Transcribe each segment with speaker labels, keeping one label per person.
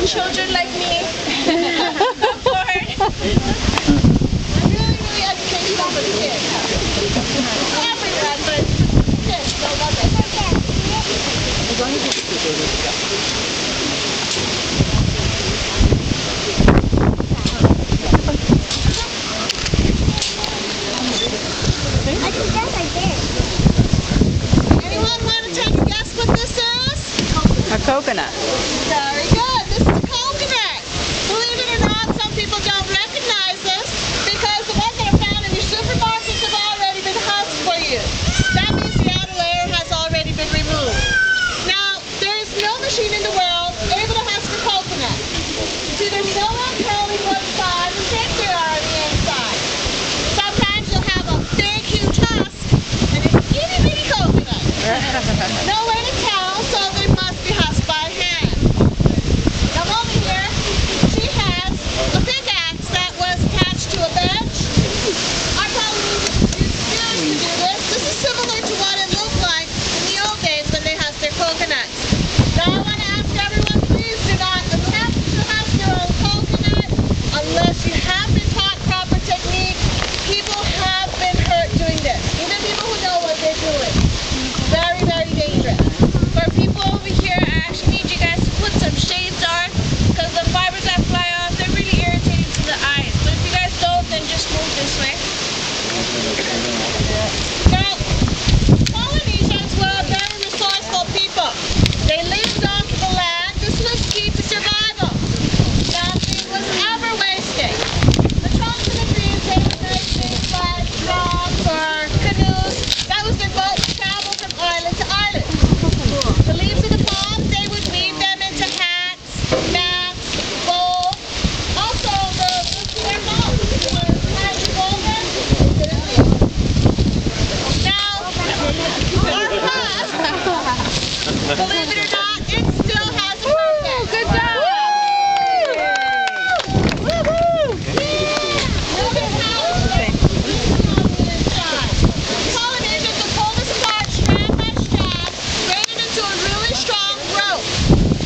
Speaker 1: children like me. Come forward. Really, really educated over the kids. Everyone, but kids don't love it. Anyone want to take a guess what this is?
Speaker 2: A coconut.
Speaker 1: Very good. This is a coconut. Believe it or not, some people don't recognize this because the ones that are found in your supermarkets have already been husked for you. That means the outer layer has already been removed. Now, there is no machine in the world able to husk a coconut. See, there's no one curling one side and thick there are on the inside. Sometimes you'll have a big, huge husk and it's an itty bitty coconut. No way to tell, so they must be husked by hand. Now over here, she has a big axe that was attached to a bench. Our Polynesians used spears to do this. This is similar to what it looked like in the old days when they husked their coconuts. Now I want to ask everyone, please do not attempt to husk your own coconut unless you have been taught proper technique. People have been hurt doing this, even people who know what they're doing. Very, very dangerous.
Speaker 3: For people over here, I actually need you guys to put some shades on because the fibers that fly off, they're really irritating to the eyes. But if you guys don't, then just move this way.
Speaker 1: Now, Polynesians were very resourceful people. They lived off the land. This was key to survival. Nothing was ever wasted. The trunks of the trees, they would make things like rafts or canoes. That was their boat to travel from island to island. The leaves of the palm, they would weave them into hats, mats, bowls. Also, the their mouths were kind of golden. Now, our husk, believe it or not, it still has a purpose.
Speaker 2: Good job.
Speaker 1: Notice how it's on the inside. Polynesians would pull this apart strand by strand, braid it into a really strong rope,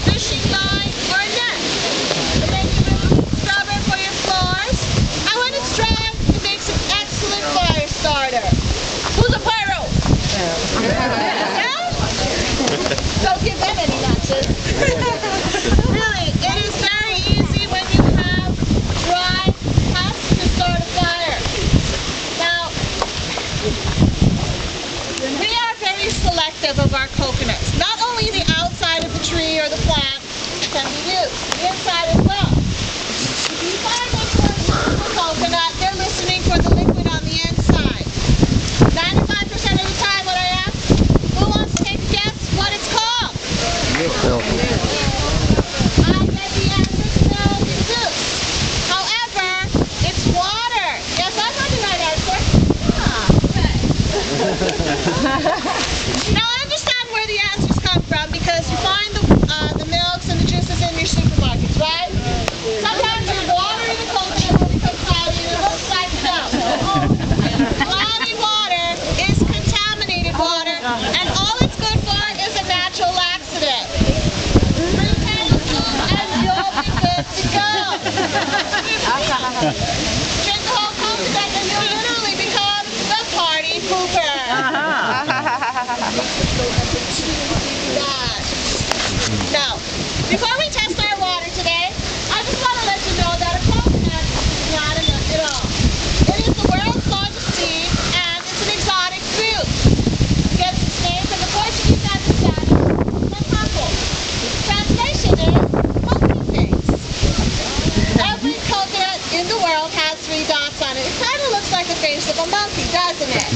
Speaker 1: fishing line, or a net. And then you remove scrubber for your floors. And when it's dry, it makes an excellent fire starter. Who's a pyro? Yeah? Don't give them any notches. Really, it is very easy when you have dry husks to start a fire. Now, we are very selective of our coconuts. Not only the outside of the tree or the plant can be used, the inside as well. If you find a coconut, they're listening for the liquid on the inside. 95% of the time when I ask, who wants to take a guess what it's called? I bet the answer is milk and juice. However, it's water. Yes, I got the right answer. Now I understand where the answers come from because you find the milks and the juices in your supermarkets, right? Sometimes you're watering the coconut will become cloudy and it looks like milk. Cloudy water is contaminated water, and all it's good for is a natural laxative. 3 tablespoons and you'll be good to go. Drink the whole coconut and you'll literally become the party pooper. Now, before we test our water today, I just want to let you know that a coconut is not a nut at all. It is the world's largest seed, and it's an exotic fruit. It gets its name from the Portuguese understanding macaco. Translation is monkey face. Every coconut in the world has 3 dots on it. It kind of looks like the face of a monkey, doesn't it?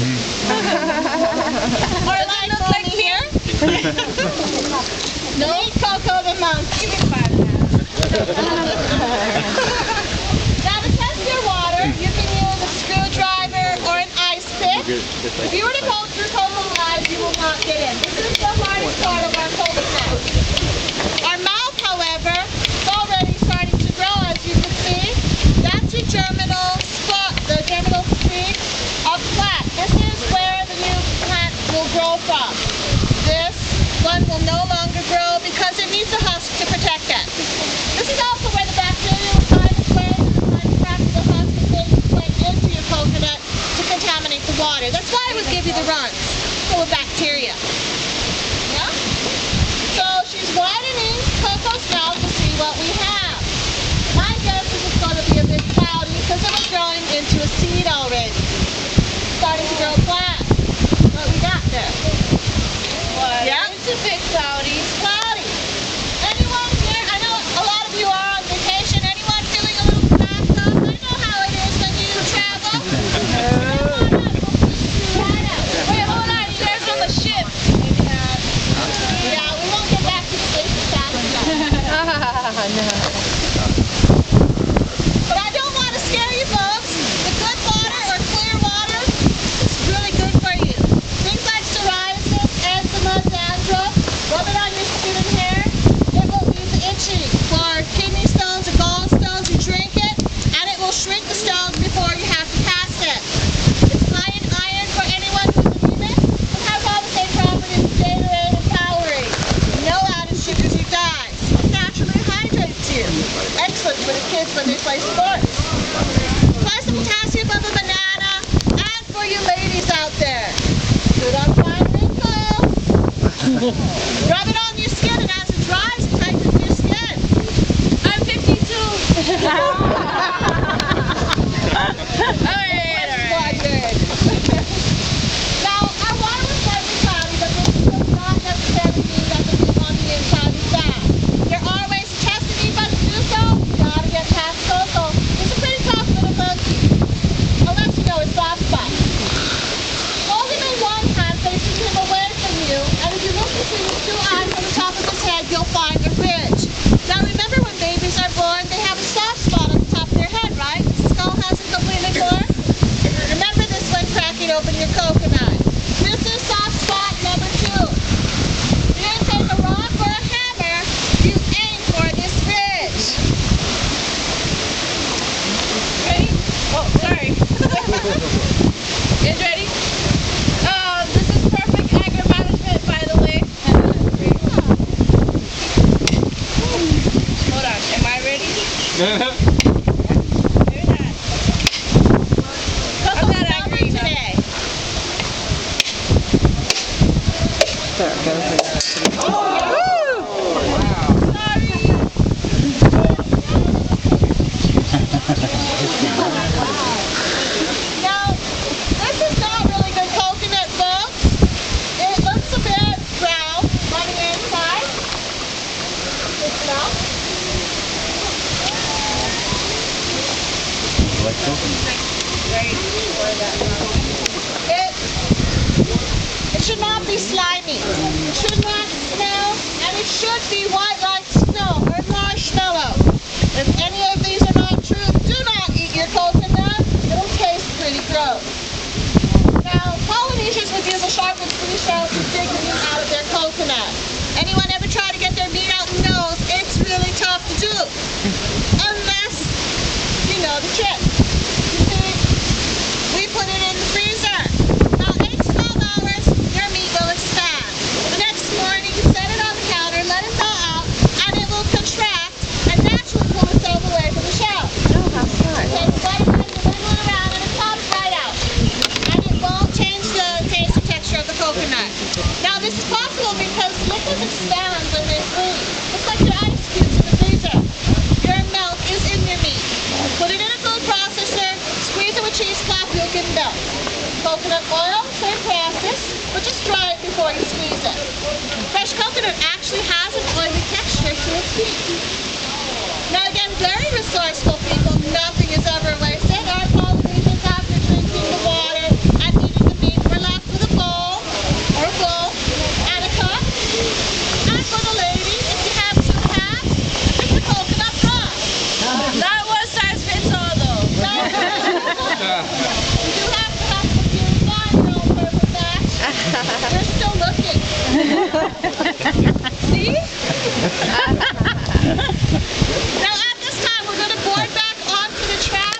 Speaker 1: Or like over here. No, Coco the monkey. Now to test your water, you can use a screwdriver or an ice pick. If you were to go through Coco Live, you will not get in. This is the hardest part of our coconut. Our mouth, however, is already starting to grow, as you can see. That's your germinal spot, the germinal streak of plant. This is where the new plant will grow from. This one will no longer grow because it needs a husk to protect it. This is into a seed already. Starting to grow plants. What we got there?
Speaker 3: What?
Speaker 1: Yeah.
Speaker 3: It's a bit cloudy.
Speaker 1: Cloudy. Anyone here? I know a lot of you are on vacation. Anyone feeling a little backed up? I know how it is when you travel.
Speaker 3: Wait, hold on. You guys on the ship.
Speaker 1: Yeah, we won't get back to the station fast enough.
Speaker 3: No.
Speaker 1: But I don't want to scare you folks. The good water or clear water is really good for you. Things like psoriasis, eczema, dandruff, rub it on your skin and hair. It will use itching. For kidney stones or gallstones, you drink it and it will shrink the stones before you have to pass it. It's high in iron for anyone who's anemic. It has all the same properties as Gatorade and Powerade. No added sugars or dyes. It naturally hydrates you. Excellent for the kids when they play sports. Plus the potassium of a banana, and for you ladies out there. Good on fine wrinkles. Rub it on your skin, and as it dries, it tightens your skin.
Speaker 3: I'm 52. Alright.
Speaker 1: Quite good. Now, our water is slightly cloudy, but this does not necessarily mean that the heat on the inside is bad. There are ways to test the heat, but to do so, you gotta get past cocoa. It's a pretty tough little cookie, unless you know it's soft spot. Holding in one hand facing him away from you, and if you look between his two eyes on the top of his head, you'll find a ridge. Now remember, when babies are born, they have a soft spot on the top of their head, right? The skull hasn't completely formed. Remember this when cracking open your coconut. This is soft spot number 2. You don't take a rock or a hammer, you aim for this ridge.
Speaker 3: Ready? Oh, sorry. Is ready? This is perfect agri management, by the way. Hold on. Am I ready? You're not. I'm not angry enough.
Speaker 1: Today. Now, this is not really good coconut, folks. It looks a bit brown on the inside. It smells.
Speaker 2: Like coconut.
Speaker 1: It should not be slimy. It should not smell, and it should be white like snow or marshmallow. If any of these are not true, do not eat your coconut. It'll taste pretty gross. Now, Polynesians would use a sharp and pretty shell to dig the meat out of their coconut. Anyone ever try to get their meat out and knows it's really tough to do. Unless you know the trick. We put it in the freezer. About 8 to 12 hours, your meat will expand. The next morning, you set it on the counter, let it thaw out, and it will contract and naturally pull itself away from the shell.
Speaker 3: Oh, how fun.
Speaker 1: Okay, so let it wiggle it around and it pops right out. And it won't change the taste or texture of the coconut. Now, this is possible because liquids expand when they freeze. It's like your ice cubes in the freezer. Your milk is in your meat. Put it in a food processor, squeeze it with cheesecloth, you'll get milk. Coconut oil, same process, but just dry it before you squeeze it. Fresh coconut actually has an oily texture to its heat. Now again, very resourceful people, nothing is ever wasted. Our Polynesians, after drinking the water and eating the meat, we're left with a bowl, or a bowl, and a cup. And for the ladies, if you have 2 halves, it's a coconut broth.
Speaker 3: Not one size fits all, though.
Speaker 1: You do have to have some beauty find your own perfect match. You're still looking.
Speaker 3: See?